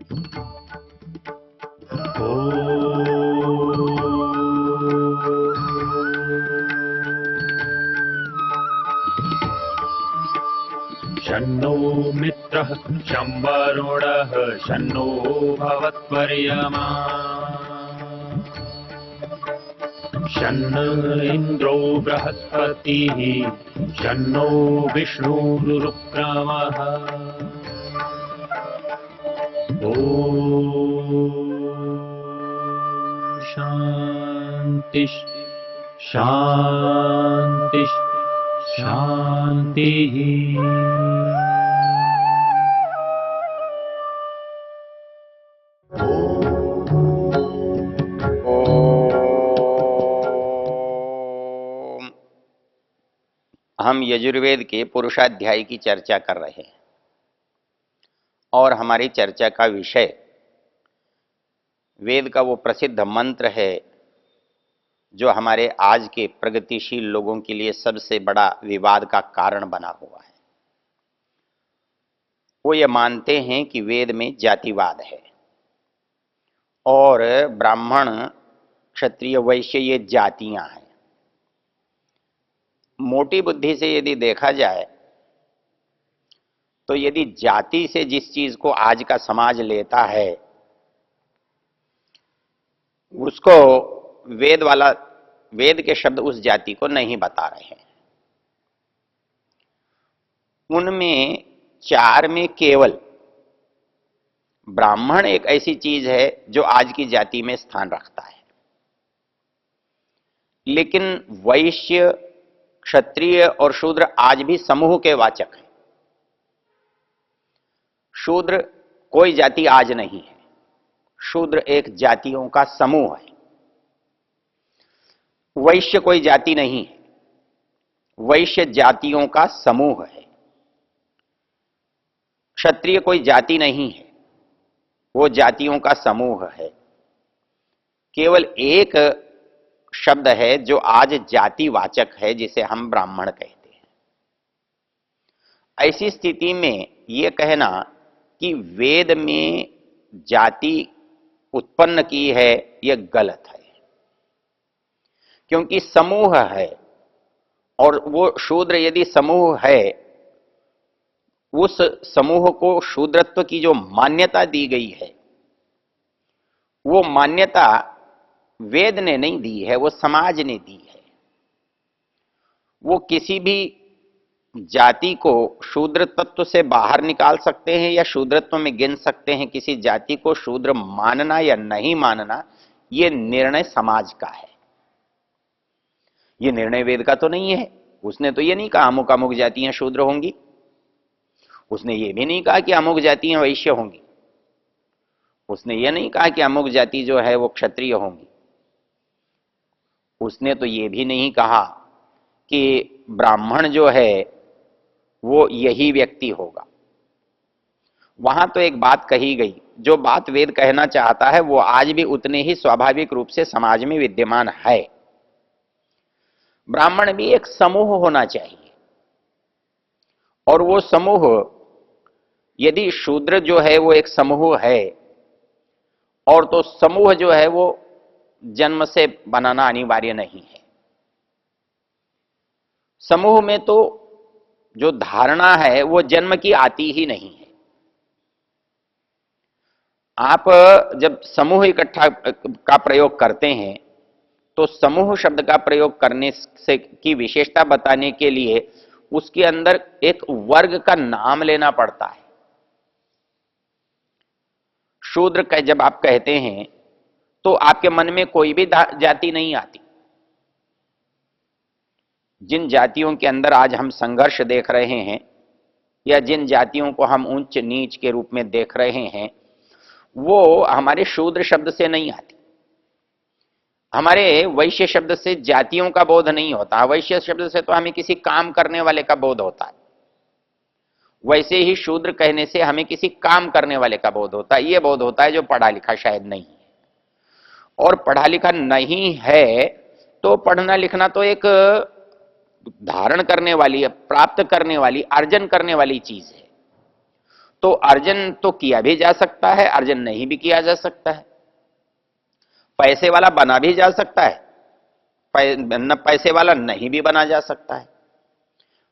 शन्नो मित्रः शं वरुणः शन्नो भवत्वर्यमा शन्न इन्द्रो बृहस्पतिः शन्नो विष्णुरुक्रमः ॐ शान्ति शान्ति शान्तिः। हम यजुर्वेद के पुरुषाध्याय की चर्चा कर रहे हैं और हमारी चर्चा का विषय वेद का वो प्रसिद्ध मंत्र है जो हमारे आज के प्रगतिशील लोगों के लिए सबसे बड़ा विवाद का कारण बना हुआ है। वो ये मानते हैं कि वेद में जातिवाद है और ब्राह्मण क्षत्रिय वैश्य ये जातियां हैं। मोटी बुद्धि से यदि देखा जाए तो यदि जाति से जिस चीज को आज का समाज लेता है उसको वेद के शब्द उस जाति को नहीं बता रहे हैं। उनमें चार में केवल ब्राह्मण एक ऐसी चीज है जो आज की जाति में स्थान रखता है, लेकिन वैश्य क्षत्रिय और शूद्र आज भी समूह के वाचक हैं। शूद्र कोई जाति आज नहीं है, शूद्र एक जातियों का समूह है। वैश्य कोई जाति नहीं है, वैश्य जातियों का समूह है। क्षत्रिय कोई जाति नहीं है, वो जातियों का समूह है। केवल एक शब्द है जो आज जातिवाचक है जिसे हम ब्राह्मण कहते हैं। ऐसी स्थिति में यह कहना कि वेद में जाति उत्पन्न की है यह गलत है, क्योंकि समूह है और वो शूद्र यदि समूह है उस समूह को शूद्रत्व की जो मान्यता दी गई है वो मान्यता वेद ने नहीं दी है, वो समाज ने दी है। वो किसी भी जाति को शूद्र तत्व से बाहर निकाल सकते हैं या शूद्रत्व में गिन सकते हैं। किसी जाति को शूद्र मानना या नहीं मानना ये निर्णय समाज का है, ये निर्णय वेद का तो नहीं है। उसने तो ये नहीं कहा अमुक अमुक जातियां शूद्र होंगी, उसने ये भी नहीं कहा कि अमुक जातियां वैश्य होंगी, उसने ये नहीं कहा कि अमुक जाति जो है वो क्षत्रिय होंगी, उसने तो ये भी नहीं कहा कि ब्राह्मण जो है वो यही व्यक्ति होगा। वहां तो एक बात कही गई, जो बात वेद कहना चाहता है वो आज भी उतने ही स्वाभाविक रूप से समाज में विद्यमान है। ब्राह्मण भी एक समूह होना चाहिए और वो समूह यदि शूद्र जो है वो एक समूह है और तो समूह जो है वो जन्म से बनाना अनिवार्य नहीं है। समूह में तो जो धारणा है वो जन्म की आती ही नहीं है। आप जब समूह इकट्ठा का प्रयोग करते हैं तो समूह शब्द का प्रयोग करने से की विशेषता बताने के लिए उसके अंदर एक वर्ग का नाम लेना पड़ता है। शूद्र का जब आप कहते हैं तो आपके मन में कोई भी जाति नहीं आती। जिन जातियों के अंदर आज हम संघर्ष देख रहे हैं या जिन जातियों को हम ऊंच नीच के रूप में देख रहे हैं वो हमारे शूद्र शब्द से नहीं आती। हमारे वैश्य शब्द से जातियों का बोध नहीं होता, वैश्य शब्द से तो हमें किसी काम करने वाले का बोध होता है। वैसे ही शूद्र कहने से हमें किसी काम करने वाले का बोध होता है। यह बोध होता है जो पढ़ा लिखा शायद नहीं है, और पढ़ा लिखा नहीं है तो पढ़ना लिखना तो एक धारण करने वाली, प्राप्त करने वाली, अर्जन करने वाली चीज है। तो अर्जन तो किया भी जा सकता है, अर्जन नहीं भी किया जा सकता है। पैसे वाला बना भी जा सकता है, पैसे वाला नहीं भी बना जा सकता है।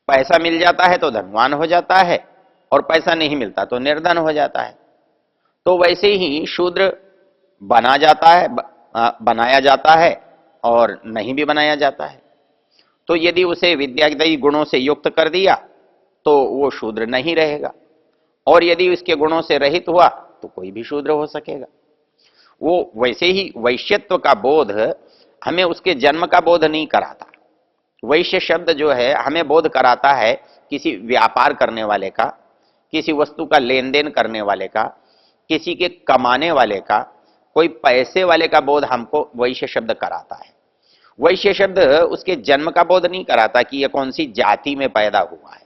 पैसा मिल जाता है तो धनवान हो जाता है, और पैसा नहीं मिलता तो निर्धन हो जाता है। तो वैसे ही शूद्र बना जाता है, बनाया जाता है और नहीं भी बनाया जाता है। तो यदि उसे विद्यादि गुणों से युक्त कर दिया तो वो शूद्र नहीं रहेगा, और यदि उसके गुणों से रहित हुआ तो कोई भी शूद्र हो सकेगा। वो वैसे ही वैश्यत्व का बोध हमें उसके जन्म का बोध नहीं कराता। वैश्य शब्द जो है हमें बोध कराता है किसी व्यापार करने वाले का, किसी वस्तु का लेन देन करने वाले का, किसी के कमाने वाले का, कोई पैसे वाले का बोध हमको वैश्य शब्द कराता है। वैश्य शब्द उसके जन्म का बोध नहीं कराता कि यह कौन सी जाति में पैदा हुआ है।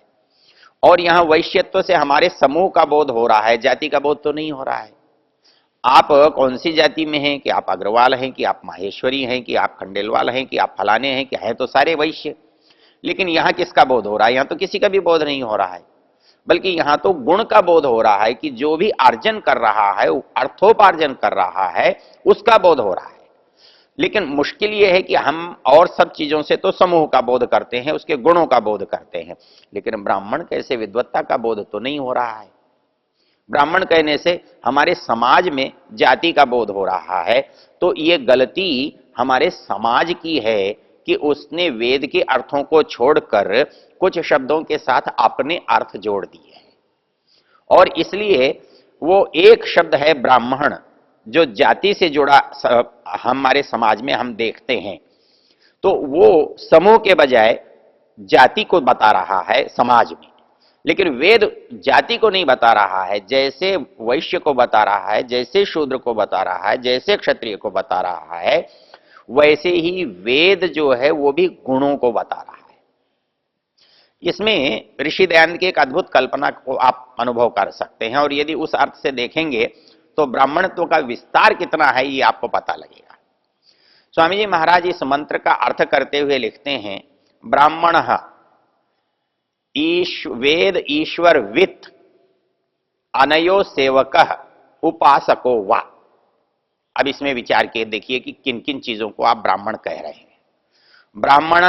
और यहां वैश्यत्व से हमारे समूह का बोध हो रहा है, जाति का बोध तो नहीं हो रहा है। आप कौन सी जाति में हैं, कि आप अग्रवाल हैं, कि आप माहेश्वरी हैं, कि आप खंडेलवाल हैं, कि आप फलाने हैं, कि हैं तो सारे वैश्य। लेकिन यहां किसका बोध हो रहा है? यहां तो किसी का भी बोध नहीं हो रहा है, बल्कि यहां तो गुण का बोध हो रहा है कि जो भी अर्जन कर रहा है, अर्थोपार्जन कर रहा है, उसका बोध हो रहा है। लेकिन मुश्किल यह है कि हम और सब चीजों से तो समूह का बोध करते हैं, उसके गुणों का बोध करते हैं, लेकिन ब्राह्मण कैसे विद्वत्ता का बोध तो नहीं हो रहा है। ब्राह्मण कहने से हमारे समाज में जाति का बोध हो रहा है। तो ये गलती हमारे समाज की है कि उसने वेद के अर्थों को छोड़कर कुछ शब्दों के साथ अपने अर्थ जोड़ दिए हैं, और इसलिए वो एक शब्द है ब्राह्मण जो जाति से जुड़ा हमारे समाज में हम देखते हैं, तो वो समूह के बजाय जाति को बता रहा है समाज में। लेकिन वेद जाति को नहीं बता रहा है, जैसे वैश्य को बता रहा है, जैसे शूद्र को बता रहा है, जैसे क्षत्रिय को बता रहा है, वैसे ही वेद जो है वो भी गुणों को बता रहा है। इसमें ऋषि दयानंद की एक अद्भुत कल्पना को आप अनुभव कर सकते हैं, और यदि उस अर्थ से देखेंगे तो ब्राह्मणत्व का विस्तार कितना है ये आपको पता लगेगा। स्वामी जी महाराज इस मंत्र का अर्थ करते हुए लिखते हैं, ब्राह्मण वेद ईश्वर वित्त अनयो सेवक उपासको वा। अब इसमें विचार के देखिए कि किन किन चीजों को आप ब्राह्मण कह रहे हैं। ब्राह्मण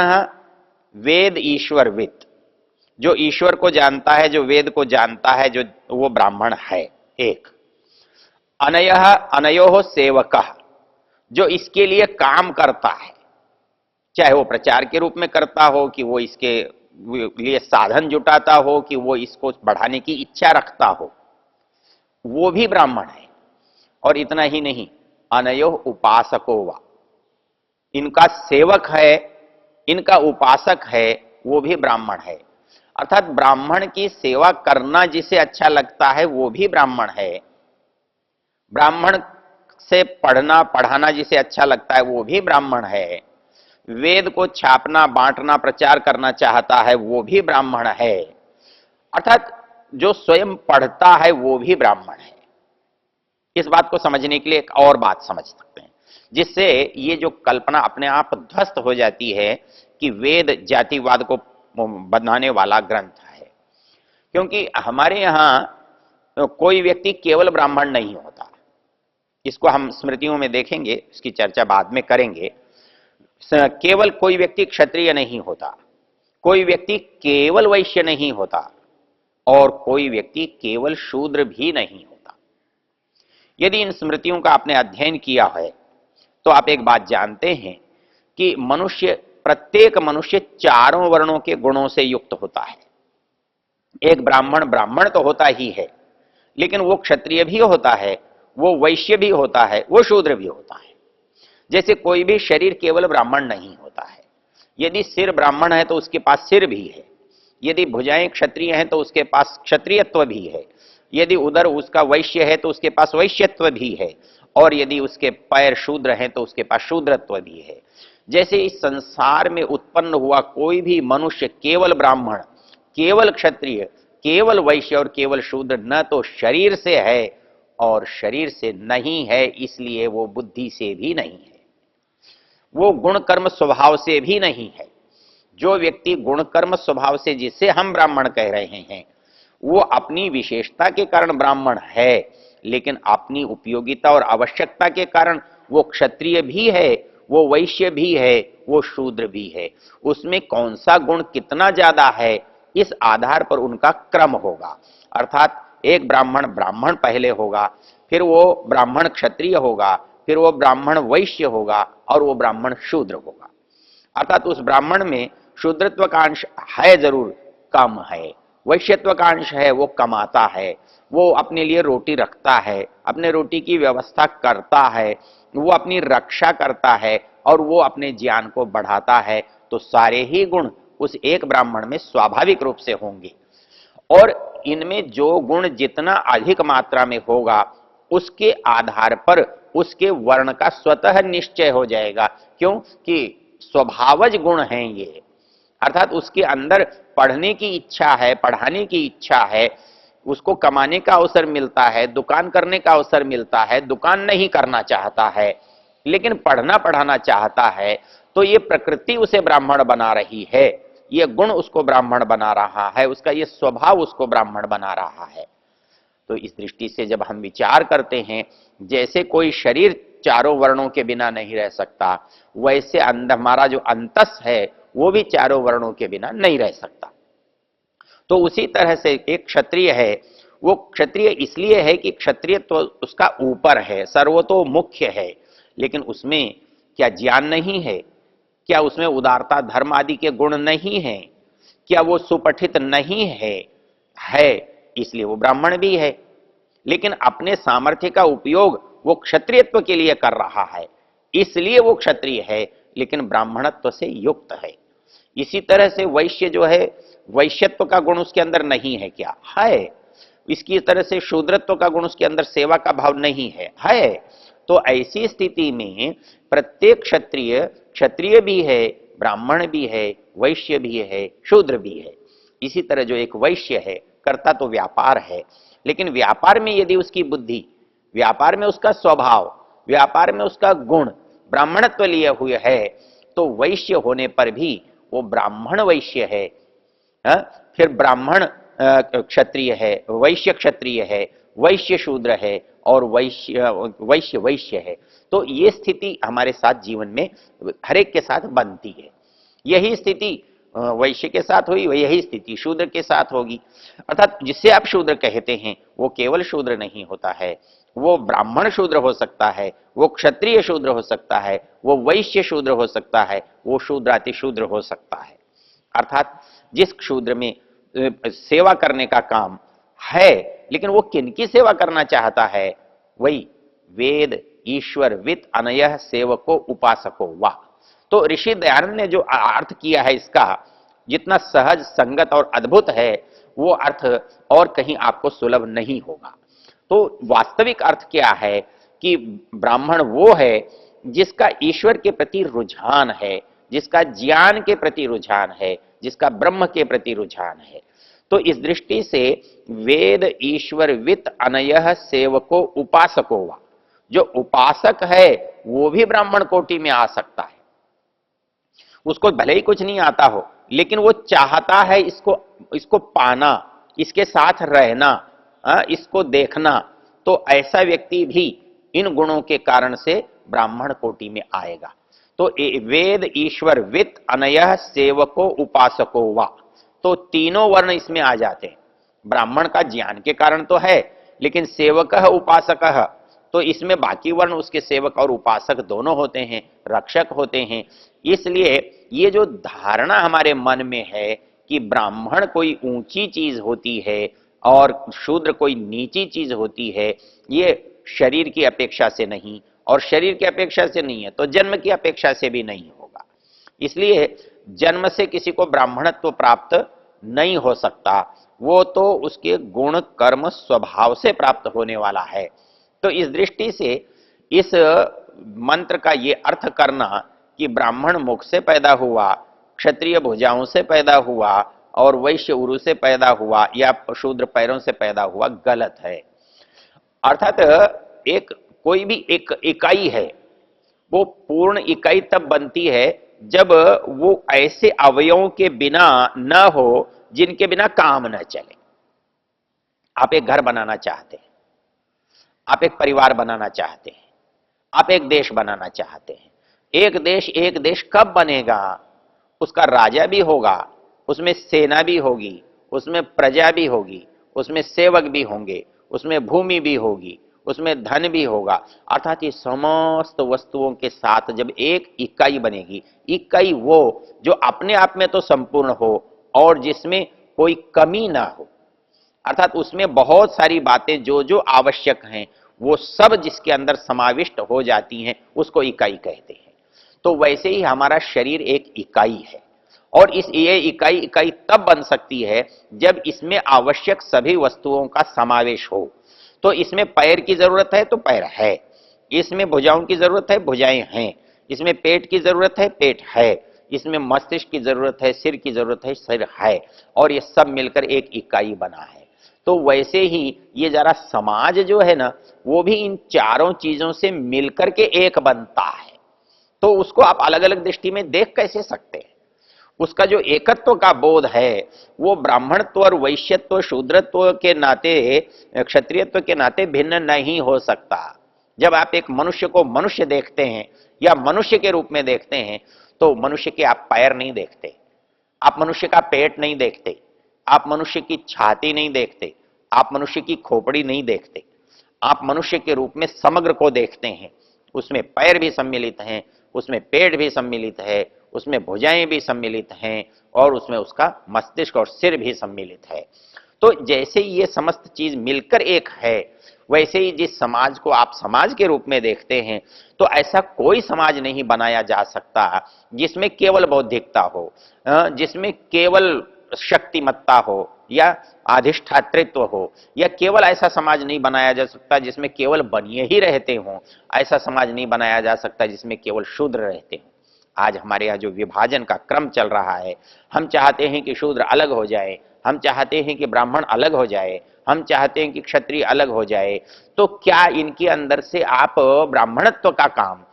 वेद ईश्वर वित्त, जो ईश्वर को जानता है, जो वेद को जानता है, जो वो ब्राह्मण है एक। अनयः अनयोः सेवकः, जो इसके लिए काम करता है, चाहे वो प्रचार के रूप में करता हो, कि वो इसके लिए साधन जुटाता हो, कि वो इसको बढ़ाने की इच्छा रखता हो, वो भी ब्राह्मण है। और इतना ही नहीं, अनयोः उपासको वा, इनका सेवक है, इनका उपासक है, वो भी ब्राह्मण है। अर्थात ब्राह्मण की सेवा करना जिसे अच्छा लगता है वो भी ब्राह्मण है, ब्राह्मण से पढ़ना पढ़ाना जिसे अच्छा लगता है वो भी ब्राह्मण है, वेद को छापना बांटना प्रचार करना चाहता है वो भी ब्राह्मण है। अर्थात जो स्वयं पढ़ता है वो भी ब्राह्मण है। इस बात को समझने के लिए एक और बात समझ सकते हैं, जिससे ये जो कल्पना अपने आप ध्वस्त हो जाती है कि वेद जातिवाद को बनाने वाला ग्रंथ है। क्योंकि हमारे यहां कोई व्यक्ति केवल ब्राह्मण नहीं होता, इसको हम स्मृतियों में देखेंगे, इसकी चर्चा बाद में करेंगे। केवल कोई व्यक्ति क्षत्रिय नहीं होता, कोई व्यक्ति केवल वैश्य नहीं होता, और कोई व्यक्ति केवल शूद्र भी नहीं होता। यदि इन स्मृतियों का आपने अध्ययन किया है तो आप एक बात जानते हैं कि प्रत्येक मनुष्य चारों वर्णों के गुणों से युक्त होता है। एक ब्राह्मण ब्राह्मण तो होता ही है, लेकिन वो क्षत्रिय भी होता है, वो वैश्य भी होता है, वो शूद्र भी होता है। जैसे कोई भी शरीर केवल ब्राह्मण नहीं होता है। यदि सिर ब्राह्मण है तो उसके पास सिर भी है, यदि भुजाएं क्षत्रिय हैं तो उसके पास क्षत्रियत्व भी है, यदि उदर उसका वैश्य है तो उसके पास वैश्यत्व भी है, और यदि उसके पैर शूद्र हैं तो उसके पास शूद्रत्व भी है। जैसे इस संसार में उत्पन्न हुआ कोई भी मनुष्य केवल ब्राह्मण, केवल क्षत्रिय, केवल वैश्य और केवल शूद्र न तो शरीर से है और शरीर से नहीं है, इसलिए वो बुद्धि से भी नहीं है, वो गुण कर्म स्वभाव से भी नहीं है। जो व्यक्ति गुण कर्म स्वभाव से जिसे हम ब्राह्मण कह रहे हैं, वो अपनी विशेषता के कारण ब्राह्मण है, लेकिन अपनी उपयोगिता और आवश्यकता के कारण वो क्षत्रिय भी है, वो वैश्य भी है, वो शूद्र भी है। उसमें कौन सा गुण कितना ज्यादा है, इस आधार पर उनका क्रम होगा। अर्थात एक ब्राह्मण ब्राह्मण पहले होगा, फिर वो ब्राह्मण क्षत्रिय होगा, फिर वो ब्राह्मण वैश्य होगा और वो ब्राह्मण शूद्र होगा। अर्थात उस ब्राह्मण में शूद्रत्व का अंश है, जरूर कम है, वैश्यत्व का अंश है, वो कमाता है, वो अपने लिए रोटी रखता है, अपने रोटी की व्यवस्था करता है, वो अपनी रक्षा करता है और वो अपने ज्ञान को बढ़ाता है। तो सारे ही गुण उस एक ब्राह्मण में स्वाभाविक रूप से होंगे, और इनमें जो गुण जितना अधिक मात्रा में होगा उसके आधार पर उसके वर्ण का स्वतः निश्चय हो जाएगा। क्यों कि स्वभावज गुण हैं ये, अर्थात उसके अंदर पढ़ने की इच्छा है, पढ़ाने की इच्छा है, उसको कमाने का अवसर मिलता है, दुकान करने का अवसर मिलता है, दुकान नहीं करना चाहता है लेकिन पढ़ना पढ़ाना चाहता है, तो ये प्रकृति उसे ब्राह्मण बना रही है, ये गुण उसको ब्राह्मण बना रहा है, उसका ये स्वभाव उसको ब्राह्मण बना रहा है। तो इस दृष्टि से जब हम विचार करते हैं, जैसे कोई शरीर चारों वर्णों के बिना नहीं रह सकता, वैसे हमारा जो अंतस है वो भी चारों वर्णों के बिना नहीं रह सकता। तो उसी तरह से एक क्षत्रिय है, वो क्षत्रिय इसलिए है कि क्षत्रिय तो उसका ऊपर है, सर्वतो मुख्य है, लेकिन उसमें क्या ज्ञान नहीं है, क्या उसमें उदारता धर्म आदि के गुण नहीं है, क्या वो सुपठित नहीं है, इसलिए वो ब्राह्मण भी है, लेकिन अपने सामर्थ्य का उपयोग वो क्षत्रियत्व के लिए कर रहा है, इसलिए वो क्षत्रिय है, लेकिन ब्राह्मणत्व से युक्त है। इसी तरह से वैश्य जो है, वैश्यत्व का गुण उसके अंदर नहीं है, क्या है? इसकी तरह से शूद्रत्व का गुण उसके अंदर सेवा का भाव नहीं है। तो ऐसी स्थिति में प्रत्येक क्षत्रिय क्षत्रिय भी है, ब्राह्मण भी है, वैश्य भी है, शूद्र भी है। इसी तरह जो एक वैश्य है, करता तो व्यापार है, लेकिन व्यापार में यदि उसकी बुद्धि, व्यापार में उसका स्वभाव, व्यापार में उसका गुण ब्राह्मणत्व लिए हुए है, तो वैश्य होने पर भी वो ब्राह्मण वैश्य है, फिर ब्राह्मण क्षत्रिय है, वैश्य क्षत्रिय है, वैश्य शूद्र है और वैश्य वैश्य है। तो ये स्थिति हमारे साथ जीवन में हर एक के साथ बनती है। यही स्थिति वैश्य के साथ हुई, यही स्थिति शूद्र के साथ होगी। अर्थात जिससे आप शूद्र कहते हैं वो केवल शूद्र नहीं होता है, वो ब्राह्मण शूद्र हो सकता है, वो क्षत्रिय शूद्र हो सकता है, वो वैश्य शूद्र हो सकता है, वो शूद्राति शूद्र हो सकता है। अर्थात जिस शूद्र में सेवा करने का काम है, लेकिन वो किनकी सेवा करना चाहता है, वही वेद ईश्वर वित अनयः सेवको उपासको वाह। तो ऋषि दयानंद ने जो अर्थ किया है इसका, जितना सहज संगत और अद्भुत है, वो अर्थ और कहीं आपको सुलभ नहीं होगा। तो वास्तविक अर्थ क्या है कि ब्राह्मण वो है जिसका ईश्वर के प्रति रुझान है, जिसका ज्ञान के प्रति रुझान है, जिसका ब्रह्म के प्रति रुझान है। तो इस दृष्टि से वेद ईश्वर वित अनयः सेवको उपासको वा, जो उपासक है वो भी ब्राह्मण कोटि में आ सकता है। उसको भले ही कुछ नहीं आता हो, लेकिन वो चाहता है इसको पाना, इसके साथ रहना, इसको देखना, तो ऐसा व्यक्ति भी इन गुणों के कारण से ब्राह्मण कोटि में आएगा। तो वेद ईश्वर वित अनयः सेवको उपासको वा, तो तीनों वर्ण इसमें आ जाते हैं। ब्राह्मण का ज्ञान के कारण तो है, लेकिन सेवकः उपासकः, तो इसमें बाकी वर्ण उसके सेवक और उपासक दोनों होते हैं, रक्षक होते हैं। इसलिए ये जो धारणा हमारे मन में है कि ब्राह्मण कोई ऊंची चीज होती है और शूद्र कोई नीची चीज होती है, ये शरीर की अपेक्षा से नहीं, और शरीर की अपेक्षा से नहीं है तो जन्म की अपेक्षा से भी नहीं होगा। इसलिए जन्म से किसी को ब्राह्मणत्व प्राप्त नहीं हो सकता, वो तो उसके गुण कर्म स्वभाव से प्राप्त होने वाला है। तो इस दृष्टि से इस मंत्र का ये अर्थ करना कि ब्राह्मण मुख से पैदा हुआ, क्षत्रिय भुजाओं से पैदा हुआ और वैश्य उरु से पैदा हुआ या शूद्र पैरों से पैदा हुआ, गलत है। अर्थात एक कोई भी एक इकाई है, वो पूर्ण इकाई तब बनती है जब वो ऐसे अवयवों के बिना न हो जिनके बिना काम न चले। आप एक घर बनाना चाहते हैं, आप एक परिवार बनाना चाहते हैं, आप एक देश बनाना चाहते हैं। एक देश कब बनेगा? उसका राजा भी होगा, उसमें सेना भी होगी, उसमें प्रजा भी होगी, उसमें सेवक भी होंगे, उसमें भूमि भी होगी, उसमें धन भी होगा। अर्थात ये समस्त वस्तुओं के साथ जब एक इकाई बनेगी, इकाई वो जो अपने आप में तो संपूर्ण हो और जिसमें कोई कमी ना हो, अर्थात उसमें बहुत सारी बातें जो जो आवश्यक हैं वो सब जिसके अंदर समाविष्ट हो जाती हैं, उसको इकाई कहते हैं। तो वैसे ही हमारा शरीर एक इकाई है, और ये इकाई इकाई तब बन सकती है जब इसमें आवश्यक सभी वस्तुओं का समावेश हो। तो इसमें पैर की जरूरत है तो पैर है, इसमें भुजाओं की जरूरत है, भुजाएं हैं, इसमें पेट की जरूरत है, पेट है, इसमें मस्तिष्क की जरूरत है, सिर की जरूरत है, सिर है, और ये सब मिलकर एक इकाई बना है। तो वैसे ही ये जरा समाज जो है ना, वो भी इन चारों चीजों से मिलकर के एक बनता है। तो उसको आप अलग अलग दृष्टि में देख कैसे सकते हैं? उसका जो एकत्व का बोध है वो ब्राह्मणत्व और वैश्यत्व शूद्रत्व के नाते, क्षत्रियत्व के नाते भिन्न नहीं हो सकता। जब आप एक मनुष्य को मनुष्य देखते हैं या मनुष्य के रूप में देखते हैं, तो मनुष्य के आप पैर नहीं देखते, आप मनुष्य का पेट नहीं देखते, आप मनुष्य की छाती नहीं देखते, आप मनुष्य की खोपड़ी नहीं देखते, आप मनुष्य के रूप में समग्र को देखते हैं। उसमें पैर भी सम्मिलित हैं, उसमें पेट भी सम्मिलित है, उसमें भुजाएं भी सम्मिलित हैं, और उसमें उसका मस्तिष्क और सिर भी सम्मिलित है। तो जैसे ये समस्त चीज मिलकर एक है, वैसे ही जिस समाज को आप समाज के रूप में देखते हैं, तो ऐसा कोई समाज नहीं बनाया जा सकता जिसमें केवल बौद्धिकता हो, जिसमें केवल शक्तिमत्ता हो या अधिष्ठातृत्व हो, या केवल ऐसा समाज नहीं बनाया जा सकता जिसमें केवल बनिए ही रहते हों, ऐसा समाज नहीं बनाया जा सकता जिसमें केवल शूद्र रहते हों। आज हमारे यहाँ जो विभाजन का क्रम चल रहा है, हम चाहते हैं कि शूद्र अलग हो जाए, हम चाहते हैं कि ब्राह्मण अलग हो जाए, हम चाहते हैं कि क्षत्रिय अलग हो जाए। तो क्या इनके अंदर से आप ब्राह्मणत्व का काम,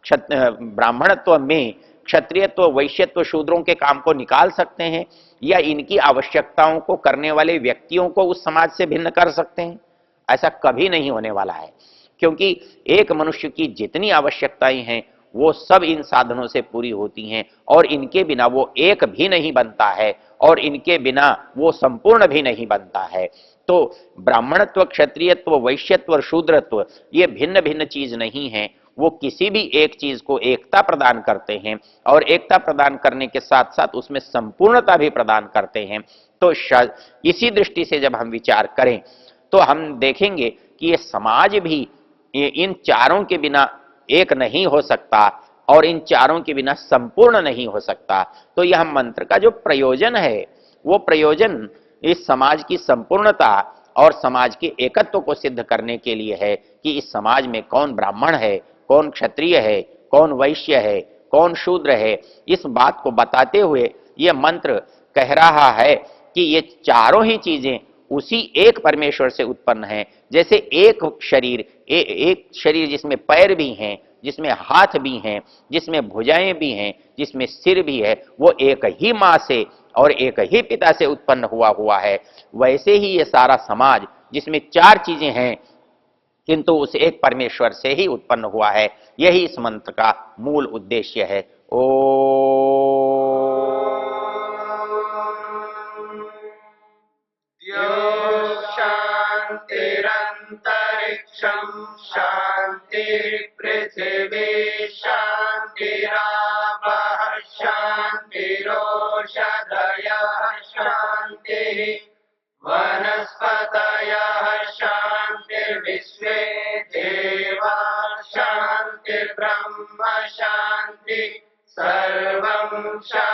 ब्राह्मणत्व में क्षत्रियत्व वैश्यत्व शूद्रों के काम को निकाल सकते हैं, या इनकी आवश्यकताओं को करने वाले व्यक्तियों को उस समाज से भिन्न कर सकते हैं? ऐसा कभी नहीं होने वाला है, क्योंकि एक मनुष्य की जितनी आवश्यकताएं हैं वो सब इन साधनों से पूरी होती हैं, और इनके बिना वो एक भी नहीं बनता है, और इनके बिना वो संपूर्ण भी नहीं बनता है। तो ब्राह्मणत्व क्षत्रियत्व वैश्यत्व और शूद्रत्व ये भिन्न भिन्न चीज नहीं है, वो किसी भी एक चीज को एकता प्रदान करते हैं, और एकता प्रदान करने के साथ साथ उसमें संपूर्णता भी प्रदान करते हैं। तो इसी दृष्टि से जब हम विचार करें तो हम देखेंगे कि ये समाज भी इन चारों के बिना एक नहीं हो सकता, और इन चारों के बिना संपूर्ण नहीं हो सकता। तो यह मंत्र का जो प्रयोजन है, वो प्रयोजन इस समाज की संपूर्णता और समाज के एकत्व को सिद्ध करने के लिए है कि इस समाज में कौन ब्राह्मण है, कौन क्षत्रिय है, कौन वैश्य है, कौन शूद्र है। इस बात को बताते हुए यह मंत्र कह रहा है कि ये चारों ही चीजें उसी एक परमेश्वर से उत्पन्न है। जैसे एक शरीर, एक शरीर जिसमें पैर भी हैं, जिसमें हाथ भी हैं, जिसमें भुजाएं भी हैं, जिसमें सिर भी है, वो एक ही मां से और एक ही पिता से उत्पन्न हुआ है। वैसे ही ये सारा समाज जिसमें चार चीजें हैं किंतु उस एक परमेश्वर से ही उत्पन्न हुआ है, यही इस मंत्र का मूल उद्देश्य है। ओ शांतिरंतरिक्षं शांति पृथिवी शांतिरापः शांतिरोषधयः शांति वनस्पतयः शांतिर्विश्वे देवा शांतिर्ब्रह्म शांति सर्वं शांति